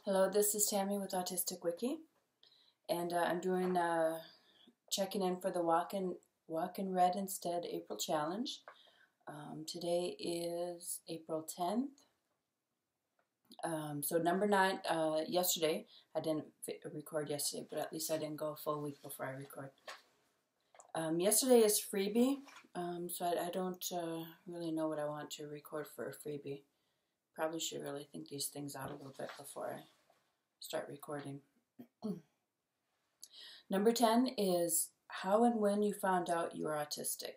Hello, this is Tammy with Autistic Wiki, and I'm doing checking in for the Walk in REDInstead April challenge. Today is April 10th. So number 9. Yesterday I didn't record yesterday, but at least I didn't go a full week before I record. Yesterday is Freebie, so I don't really know what I want to record for a Freebie. Probably should really think these things out a little bit before I start recording. Number 10 is how and when you found out you were autistic.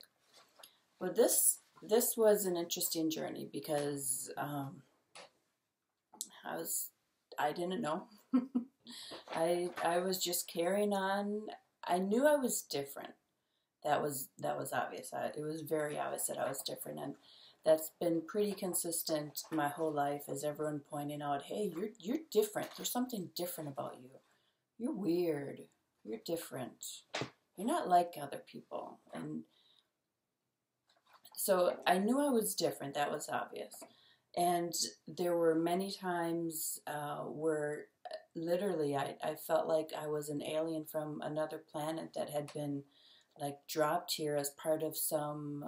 Well, this was an interesting journey because I didn't know. I was just carrying on. I knew I was different. That was obvious. It was very obvious that I was different, and that's been pretty consistent my whole life, is everyone pointing out, hey, you're different. There's something different about you. You're weird. You're different. You're not like other people. And so I knew I was different. That was obvious. And there were many times where literally I felt like I was an alien from another planet that had been like dropped here as part of some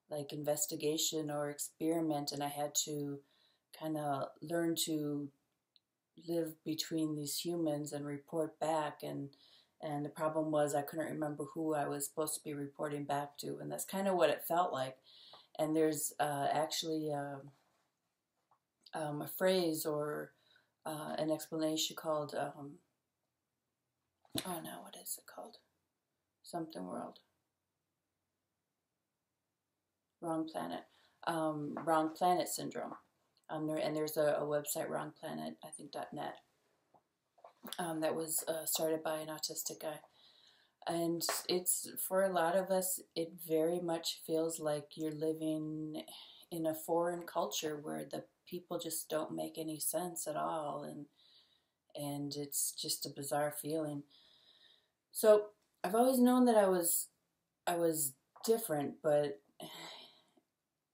like investigation or experiment, and I had to kind of learn to live between these humans and report back, and the problem was I couldn't remember who I was supposed to be reporting back to, and that's kind of what it felt like. And there's actually a phrase or an explanation called oh no, what is it called? Something world. Wrong planet syndrome. There's a website, Wrong Planet, I think .net, that was started by an autistic guy. And it's, for a lot of us, it very much feels like you're living in a foreign culture where the people just don't make any sense at all, and it's just a bizarre feeling. So I've always known that I was different, but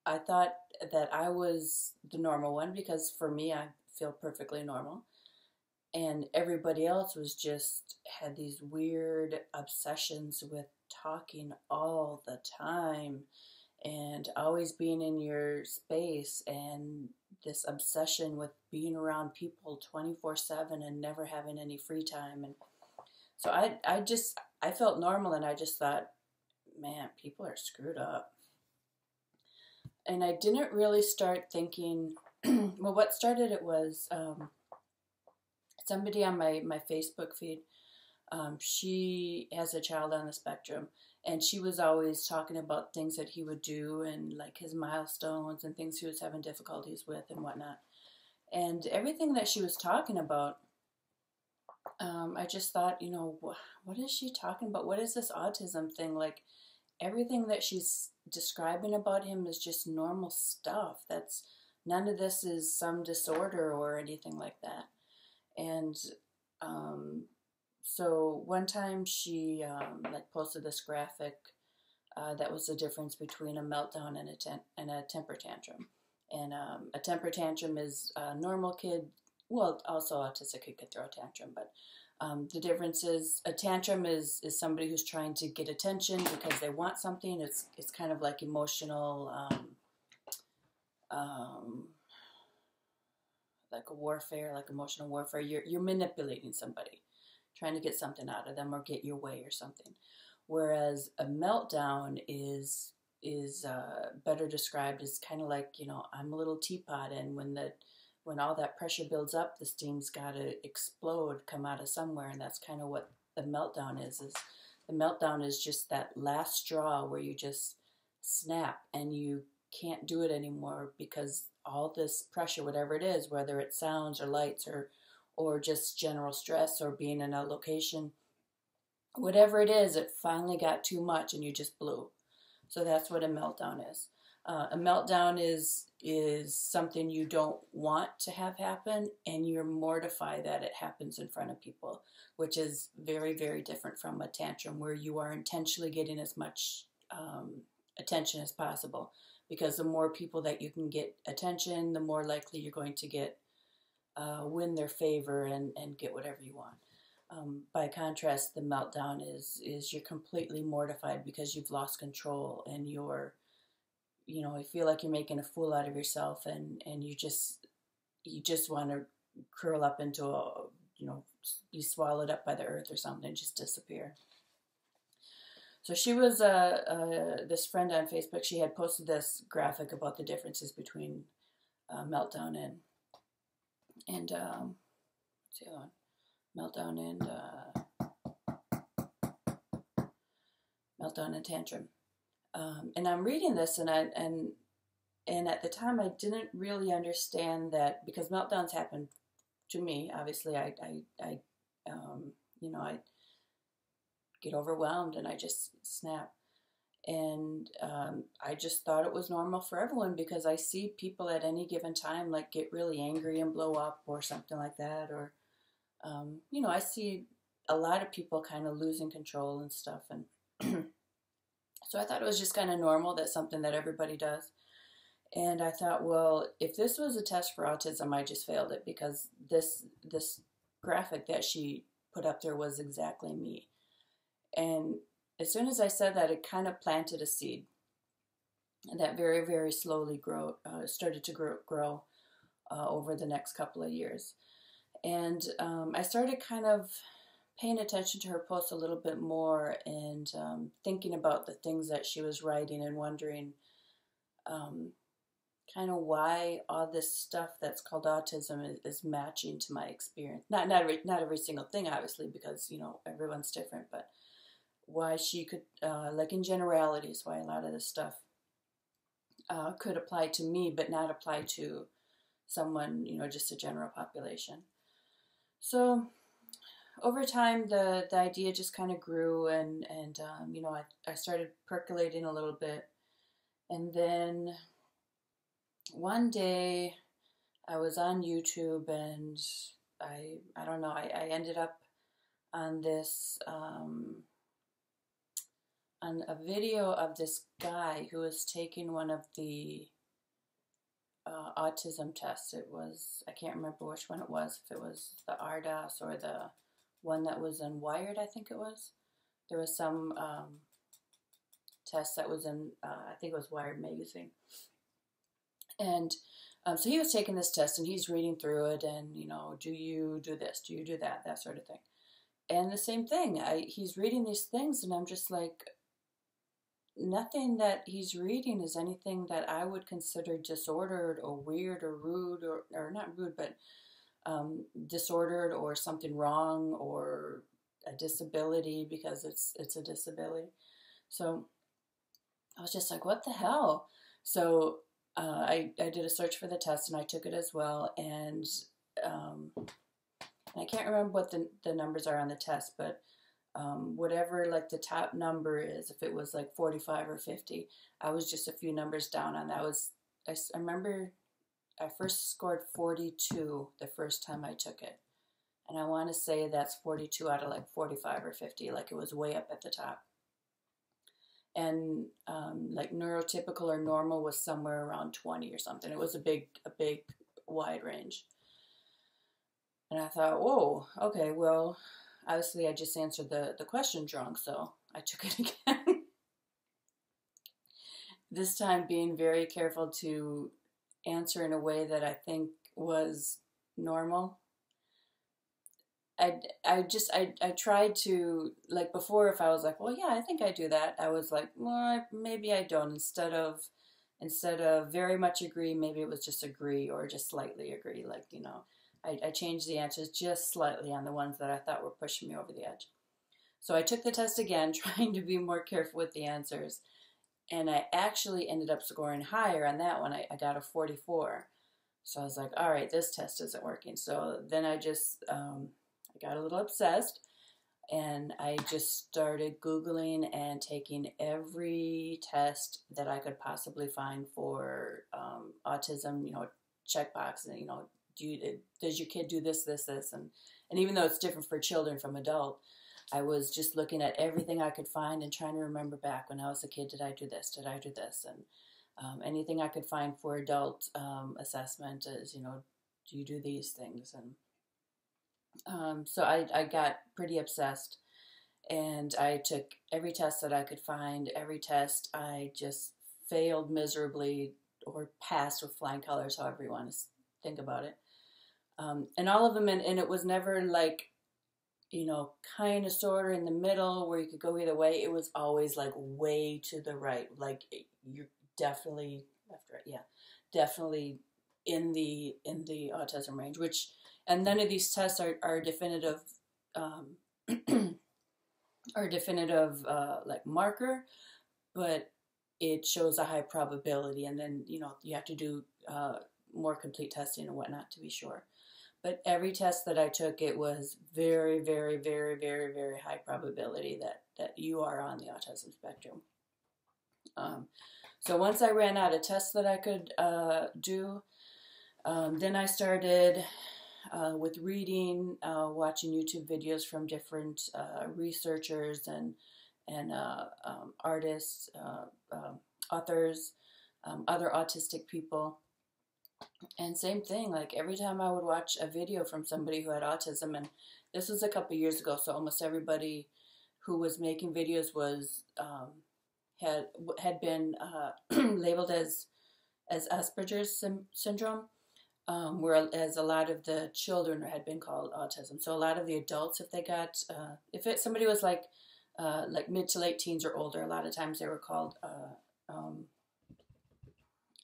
I thought that I was the normal one because for me I feel perfectly normal, and everybody else was just had these weird obsessions with talking all the time and always being in your space, and this obsession with being around people 24/7 and never having any free time. And so I felt normal, and I just thought, man, people are screwed up. And I didn't really start thinking, well, what started it was somebody on my Facebook feed. She has a child on the spectrum, and she was always talking about things that he would do and like his milestones and things he was having difficulties with and whatnot. And everything that she was talking about, I just thought, you know, what is she talking about? What is this autism thing? Like, everything that she's describing about him is just normal stuff. That's none of this is some disorder or anything like that. And so one time she like posted this graphic that was the difference between a meltdown and a temper tantrum. And a temper tantrum is a normal kid. Well, also autistic kid could throw a tantrum, but the difference is a tantrum is somebody who's trying to get attention because they want something. It's kind of like emotional, like a warfare, like emotional warfare. You're manipulating somebody, trying to get something out of them or get your way or something. Whereas a meltdown is better described as kind of like, you know, I'm a little teapot, and when all that pressure builds up, the steam's got to explode, come out of somewhere, and that's kind of what the meltdown is the meltdown is just that last straw where you just snap and you can't do it anymore because all this pressure, whatever it is, whether it's sounds or lights or just general stress or being in a location, whatever it is, it finally got too much and you just blew. So that's what a meltdown is. A meltdown is something you don't want to have happen, and you're mortified that it happens in front of people, which is very, very different from a tantrum where you are intentionally getting as much attention as possible. Because the more people that you can get attention, the more likely you're going to get win their favor and get whatever you want. By contrast, the meltdown is you're completely mortified because you've lost control, and you're, you know, you feel like you're making a fool out of yourself, and you just want to curl up into a, you know, be swallowed up by the earth or something and just disappear. So she was this friend on Facebook. She had posted this graphic about the differences between meltdown and what's the other one? Meltdown and tantrum. And I'm reading this, and at the time I didn't really understand that, because meltdowns happen to me. Obviously, I you know, I get overwhelmed and I just snap. And I just thought it was normal for everyone, because I see people at any given time like get really angry and blow up or something like that, or you know, I see a lot of people kind of losing control and stuff, and so I thought it was just kind of normal, that's something that everybody does. And I thought, well, if this was a test for autism, I just failed it, because this graphic that she put up there was exactly me. And as soon as I said that, it kind of planted a seed that very, very slowly started to grow over the next couple of years. And I started kind of paying attention to her posts a little bit more, and thinking about the things that she was writing, and wondering kind of why all this stuff that's called autism is matching to my experience. Not every single thing, obviously, because, you know, everyone's different, but why she could, like in generalities, why a lot of this stuff could apply to me, but not apply to someone, you know, just a general population. So over time, the idea just kind of grew, and you know, I started percolating a little bit. And then one day I was on YouTube, and I don't know, I ended up on this on a video of this guy who was taking one of the autism tests. It was, I can't remember which one it was, if it was the RDAS or the one that was in Wired, I think it was. There was some test that was in, I think it was Wired magazine. And so he was taking this test, and he's reading through it, and, you know, do you do this? Do you do that? That sort of thing. And the same thing, he's reading these things, and I'm just like, nothing that he's reading is anything that I would consider disordered or weird or rude, or not rude, but disordered, or something wrong, or a disability, because it's a disability. So I was just like, what the hell? So I did a search for the test, and I took it as well, and I can't remember what the numbers are on the test, but whatever like the top number is, if it was like 45 or 50, I was just a few numbers down on that. I remember I first scored 42 the first time I took it, and I want to say that's 42 out of like 45 or 50, like it was way up at the top. And like neurotypical or normal was somewhere around 20 or something. It was a big wide range. And I thought, whoa, okay, well, obviously I just answered the question wrong, so I took it again. This time being very careful to answer in a way that I think was normal. I tried to, like before, if I was like, well, yeah, I think I do that, I was like, well, maybe I don't. Instead of very much agree, maybe it was just agree, or just slightly agree. Like, you know, I changed the answers just slightly on the ones that I thought were pushing me over the edge. So I took the test again, trying to be more careful with the answers. And I actually ended up scoring higher on that one. I got a 44. So I was like, all right, this test isn't working. So then I just, I got a little obsessed. And I just started Googling and taking every test that I could possibly find for autism, you know, checkbox, and, you know, does your kid do this, this, this? And even though it's different for children from adult, I was just looking at everything I could find and trying to remember back when I was a kid, did I do this? Did I do this? And anything I could find for adult assessment is, you know, do you do these things? And so I got pretty obsessed, and I took every test that I could find. Every test I just failed miserably or passed with flying colors, however you want to think about it. And all of them, and it was never like, you know, kind of sort of in the middle where you could go either way. It was always like way to the right. Like you're definitely after it, yeah, definitely in the autism range. Which, and none of these tests are definitive, are definitive like marker, but it shows a high probability. And then, you know, you have to do more complete testing and whatnot to be sure. But every test that I took, it was very, very, very, very, very high probability that you are on the autism spectrum. So once I ran out of tests that I could do, then I started with reading, watching YouTube videos from different researchers and artists, authors, other autistic people. And same thing, like every time I would watch a video from somebody who had autism, and this was a couple years ago, so almost everybody who was making videos was had been labeled as Asperger's syndrome, whereas a lot of the children had been called autism. So a lot of the adults, if they got somebody was like mid to late teens or older, a lot of times they were called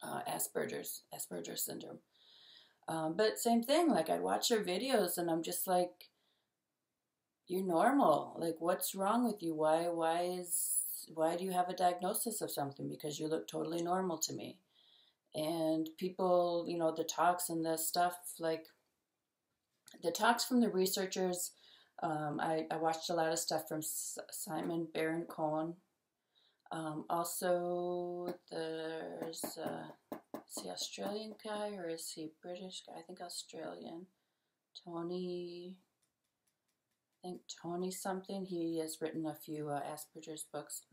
Asperger's syndrome. But same thing, like I'd watch their videos and I'm just like, you're normal. Like, what's wrong with you? Why do you have a diagnosis of something? Because you look totally normal to me. And people, you know, the talks and the stuff, like the talks from the researchers, I watched a lot of stuff from Simon Baron-Cohen. Also, there's, is he Australian guy or is he British guy? I think Australian. Tony something. He has written a few Asperger's books.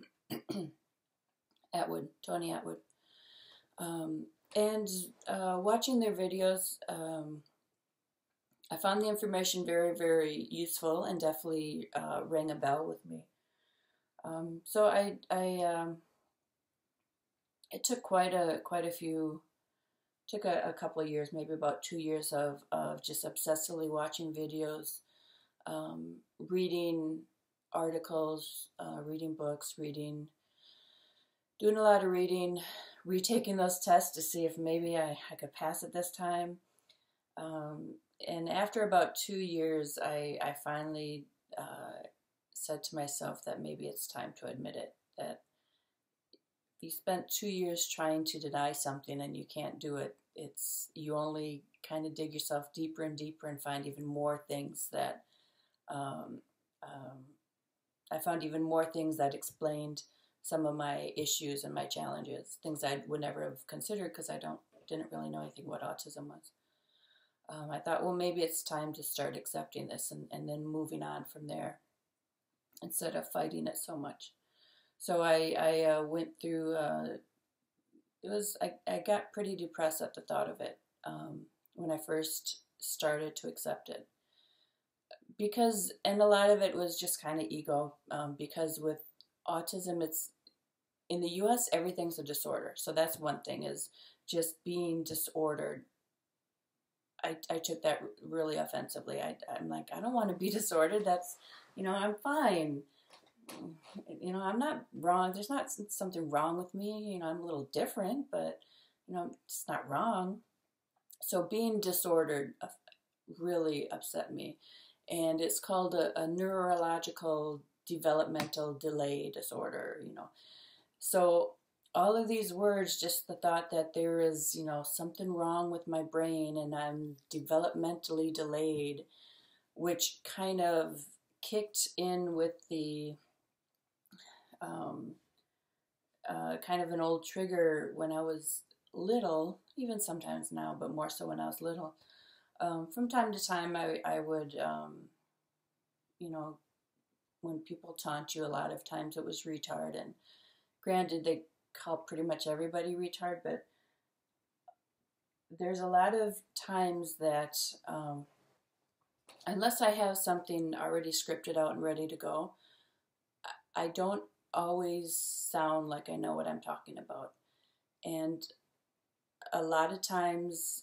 Tony Atwood. And watching their videos, I found the information very, very useful and definitely rang a bell with me. So it took quite a few, took a couple of years, maybe about 2 years of just obsessively watching videos, reading articles, reading books, doing a lot of reading, retaking those tests to see if maybe I could pass it this time. And after about 2 years, I finally said to myself that maybe it's time to admit it, that if you spent 2 years trying to deny something and you can't do it, you only kind of dig yourself deeper and deeper and find even more things that I found even more things that explained some of my issues and my challenges, things I would never have considered because I didn't really know anything what autism was. I thought, well, maybe it's time to start accepting this and then moving on from there instead of fighting it so much. So I went through, I got pretty depressed at the thought of it when I first started to accept it. Because, and a lot of it was just kind of ego, because with autism, it's, in the US, everything's a disorder. So that's one thing, is just being disordered. I took that really offensively. I'm like, I don't want to be disordered. That's, you know, I'm fine. You know, I'm not wrong. There's not something wrong with me. You know, I'm a little different, but, you know, it's not wrong. So being disordered really upset me. And it's called a neurological developmental delay disorder, you know. So all of these words, just the thought that there is, you know, something wrong with my brain and I'm developmentally delayed, which kind of kicked in with the kind of an old trigger when I was little, even sometimes now, but more so when I was little. From time to time, I would, you know, when people taunt you, a lot of times it was retard. And granted, they call pretty much everybody retard, but there's a lot of times that unless I have something already scripted out and ready to go, I don't always sound like I know what I'm talking about. And a lot of times,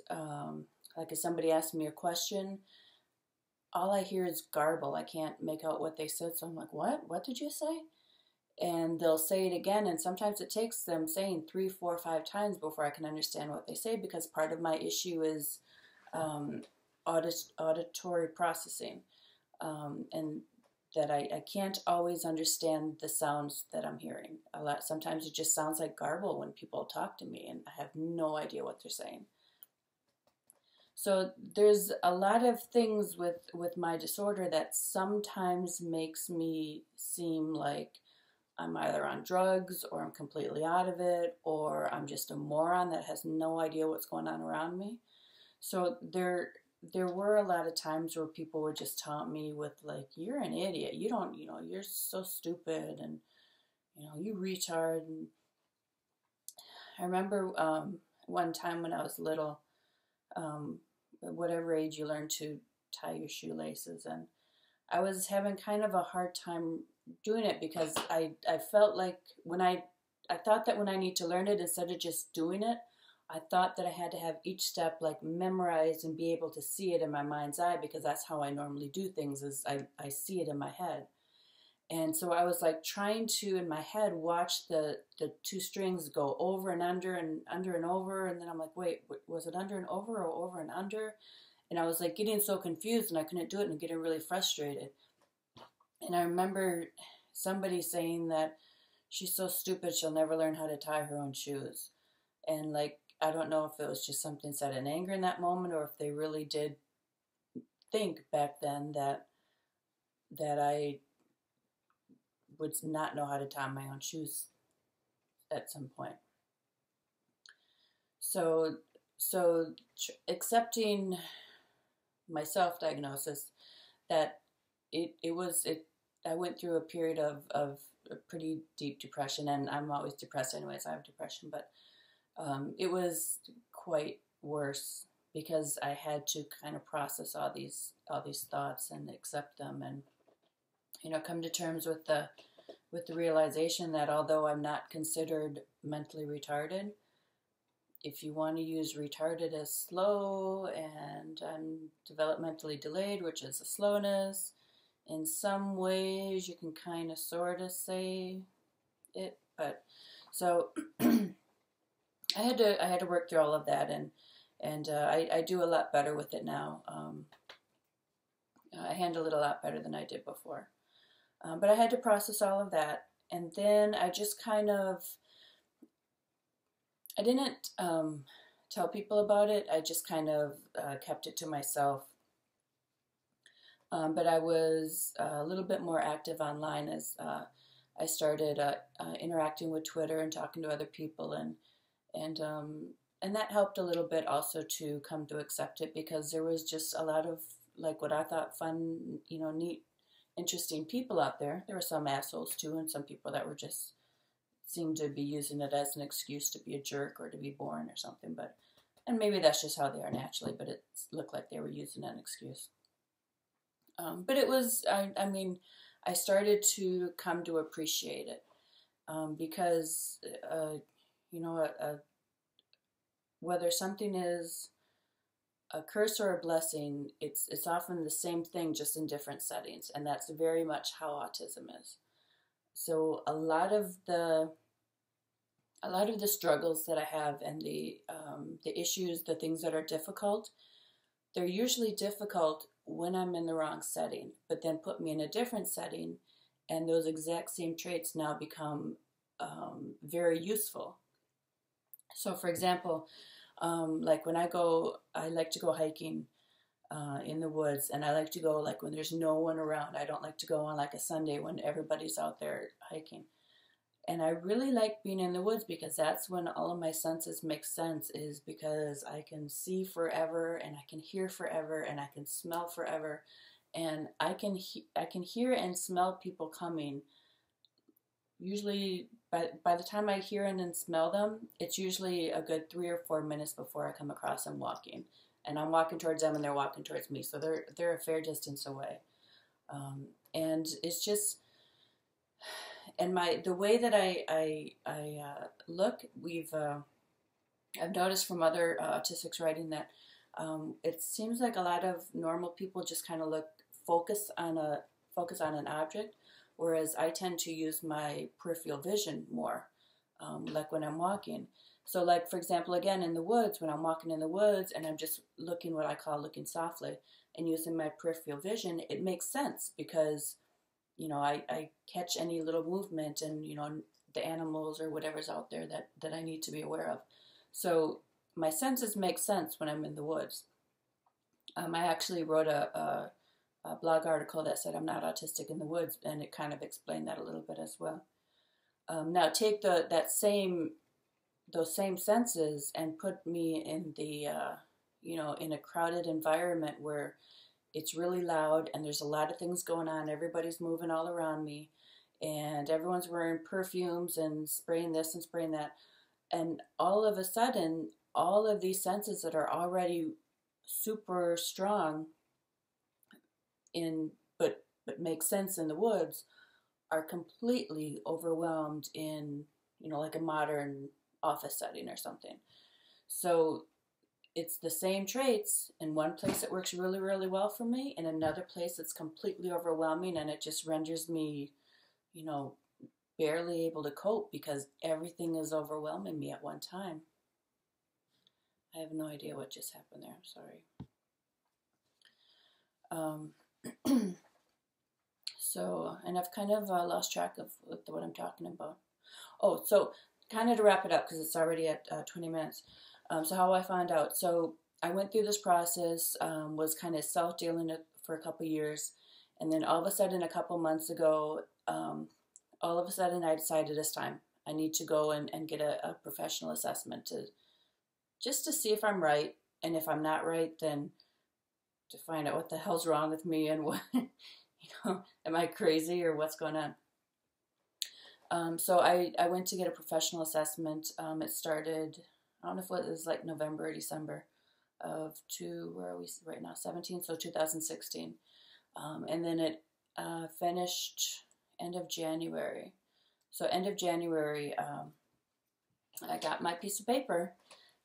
like if somebody asks me a question, all I hear is garble. I can't make out what they said. So I'm like, what? What did you say? And they'll say it again. And sometimes it takes them saying 3, 4, 5 times before I can understand what they say, because part of my issue is auditory processing. And that I can't always understand the sounds that I'm hearing. Sometimes it just sounds like garble when people talk to me, and I have no idea what they're saying. So there's a lot of things with my disorder that sometimes makes me seem like I'm either on drugs, or I'm completely out of it, or I'm just a moron that has no idea what's going on around me. So there were a lot of times where people would just taunt me with like, you're an idiot, you don't, you're so stupid, and you retard. And I remember one time when I was little, whatever age you learn to tie your shoelaces, and I was having kind of a hard time doing it, because I felt like I thought that when I need to learn it, instead of just doing it, I thought that I had to have each step like memorized and be able to see it in my mind's eye, because that's how I normally do things, is I see it in my head. And so I was like trying to, in my head, watch the 2 strings go over and under and under and over. And then I'm like, wait, was it under and over or over and under? And I was like getting so confused, and I couldn't do it, and getting really frustrated. And I remember somebody saying that she's so stupid, she'll never learn how to tie her own shoes. And like, I don't know if it was just something said in anger in that moment, or if they really did think back then that I would not know how to tie my own shoes at some point. So accepting my self-diagnosis, that I went through a period of a pretty deep depression, and I'm always depressed anyways. I have depression, but it was quite worse, because I had to kind of process all these thoughts and accept them, and come to terms with the realization that although I'm not considered mentally retarded, if you want to use retarded as slow, and I'm developmentally delayed, which is a slowness, in some ways you can kind of sort of say it. But so I had to work through all of that, and I do a lot better with it now. I handle it a lot better than I did before. But I had to process all of that, and then I just kind of, I didn't tell people about it. I just kind of kept it to myself. But I was a little bit more active online as I started interacting with Twitter and talking to other people, and that helped a little bit also to come to accept it, because there was just a lot of like what I thought fun, neat, interesting people out there. There were some assholes too, and some people that were just seemed to be using it as an excuse to be a jerk or to be boring or something. And maybe that's just how they are naturally, but it looked like they were using an excuse. But it was, I mean, I started to come to appreciate it, because, whether something is a curse or a blessing, it's often the same thing, just in different settings, and that's very much how autism is. So a lot of the struggles that I have, and the issues, the things that are difficult, they're usually difficult when I'm in the wrong setting. But then put me in a different setting, and those exact same traits now become very useful. So, for example, like when I like to go hiking in the woods, and I like to go like when there's no one around. I don't like to go on like a Sunday when everybody's out there hiking. And I really like being in the woods, because that's when all of my senses make sense, is because I can see forever, and I can hear forever, and I can smell forever, and I can hear and smell people coming usually by the time I hear and smell them, it's usually a good 3 or 4 minutes before I come across them walking, and I'm walking towards them and they're walking towards me, so they're a fair distance away. And it's just, and the way that I look, I've noticed from other autistics writing that it seems like a lot of normal people just kind of focus on an object, whereas I tend to use my peripheral vision more, like when I'm walking. So, like for example, again in the woods, when I'm walking in the woods and I'm just looking, what I call looking softly, and using my peripheral vision, it makes sense because I catch any little movement and the animals or whatever's out there that I need to be aware of. So my senses make sense when I'm in the woods. I actually wrote a blog article that said I'm not autistic in the woods, and it kind of explained that a little bit as well. Now take those same senses and put me in in a crowded environment where it's really loud and there's a lot of things going on. Everybody's moving all around me, and everyone's wearing perfumes and spraying this and spraying that. And all of a sudden, all of these senses that are already super strong but make sense in the woods are completely overwhelmed in like a modern office setting or something. So it's the same traits. In one place it works really, really well for me, in another place it's completely overwhelming, and it just renders me barely able to cope because everything is overwhelming me at one time. I have no idea what just happened there. I'm sorry. So, and I've kind of lost track of what I'm talking about. Oh, so kind of to wrap it up because it's already at 20 minutes. So how I found out. So I went through this process, was kind of self-dealing for a couple years. And then all of a sudden, a couple months ago, all of a sudden I decided it's time. I need to go and get a professional assessment just to see if I'm right. And if I'm not right, then to find out what the hell's wrong with me and what, am I crazy or what's going on? So I went to get a professional assessment. It started, I don't know if it was like November or December of where are we right now? 17, so 2016. And then it finished end of January. So end of January, I got my piece of paper,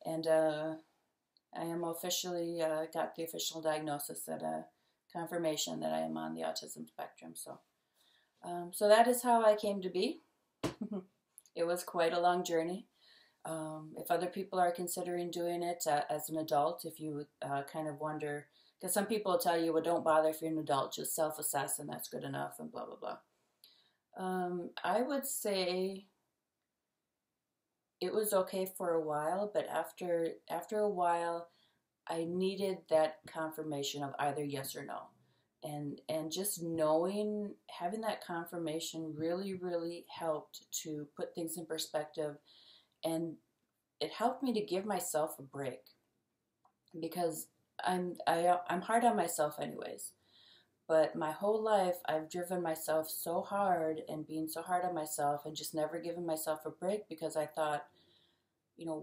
and I am officially got the official diagnosis confirmation that I am on the autism spectrum. So that is how I came to be. It was quite a long journey. If other people are considering doing it as an adult, if you kind of wonder, because some people will tell you, well, don't bother if you're an adult, just self-assess and that's good enough and blah, blah, blah. I would say it was okay for a while, but after a while, I needed that confirmation of either yes or no. And just having that confirmation really, really helped to put things in perspective, and it helped me to give myself a break, because I'm hard on myself anyways. But my whole life, I've driven myself so hard and being so hard on myself and just never given myself a break, because I thought,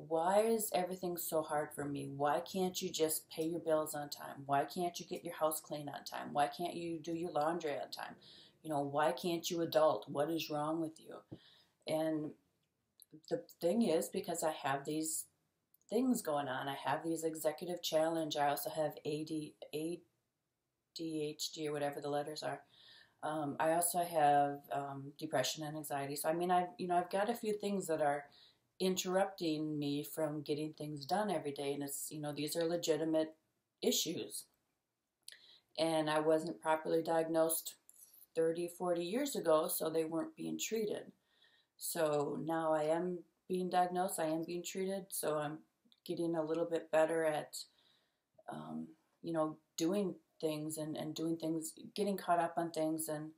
why is everything so hard for me? Why can't you just pay your bills on time? Why can't you get your house clean on time? Why can't you do your laundry on time? Why can't you adult? What is wrong with you? And the thing is, because I have these things going on. I have these executive challenge. I also have ADHD or whatever the letters are. I also have depression and anxiety. So I've got a few things that are interrupting me from getting things done every day, and it's these are legitimate issues. And I wasn't properly diagnosed 30, 40 years ago, so they weren't being treated. So now I am being diagnosed, I am being treated, so I'm getting a little bit better at doing things and doing things, getting caught up on things. And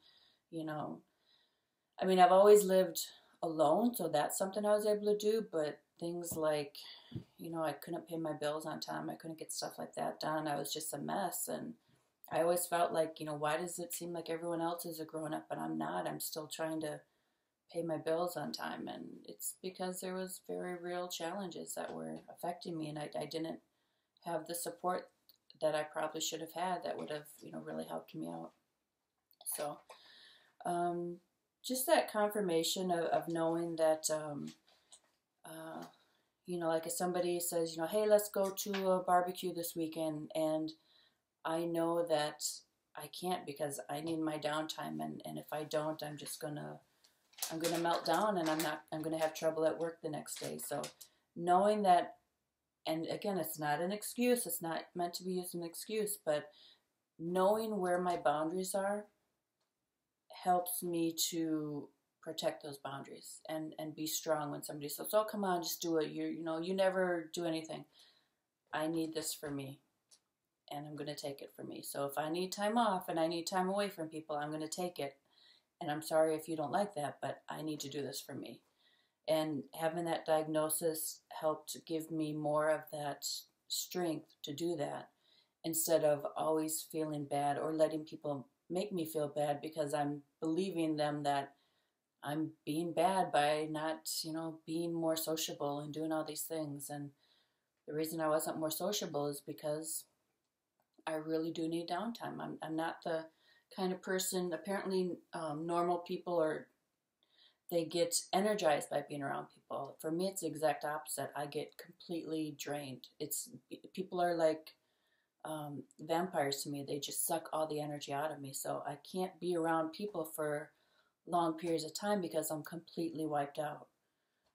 I've always lived alone, so that's something I was able to do, but things like I couldn't pay my bills on time, I couldn't get stuff like that done, I was just a mess. And I always felt like, why does it seem like everyone else is a grown-up and I'm not? I'm still trying to pay my bills on time, and it's because there was very real challenges that were affecting me, and I didn't have the support that I probably should have had that would have, really helped me out. So just that confirmation of knowing that, like if somebody says, hey, let's go to a barbecue this weekend, and I know that I can't because I need my downtime, and if I don't, I'm gonna melt down, and I'm gonna have trouble at work the next day. So knowing that, and again, it's not an excuse, it's not meant to be used as an excuse, but knowing where my boundaries are helps me to protect those boundaries and be strong when somebody says, oh, come on, just do it. You never do anything. I need this for me, and I'm going to take it for me. So if I need time off and I need time away from people, I'm going to take it. And I'm sorry if you don't like that, but I need to do this for me. And having that diagnosis helped give me more of that strength to do that, instead of always feeling bad or letting people make me feel bad because I'm believing them that I'm being bad by not, being more sociable and doing all these things. And the reason I wasn't more sociable is because I really do need downtime. I'm not the kind of person, apparently normal people they get energized by being around people. For me, it's the exact opposite. I get completely drained. People are like vampires to me. They just suck all the energy out of me. So I can't be around people for long periods of time because I'm completely wiped out.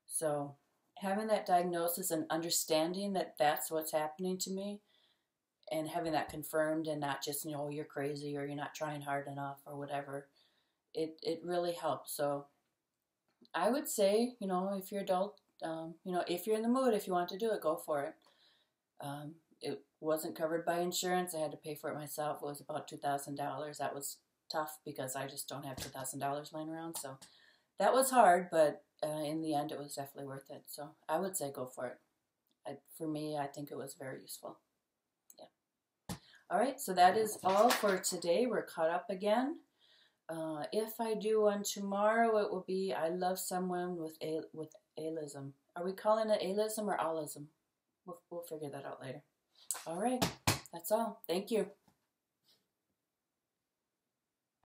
So having that diagnosis and understanding that that's what's happening to me, and having that confirmed, and not just, you're crazy or you're not trying hard enough or whatever, it really helps. So I would say, if you're adult, if you're in the mood, if you want to do it, go for it. It wasn't covered by insurance. I had to pay for it myself. It was about $2,000. That was tough because I just don't have $2,000 laying around. So that was hard, but in the end, it was definitely worth it. So I would say go for it. For me, I think it was very useful. Yeah. All right, so that is all for today. We're caught up again. If I do one tomorrow, it will be I love someone with allism. Are we calling it allism or allism? We'll figure that out later. All right, that's all. Thank you.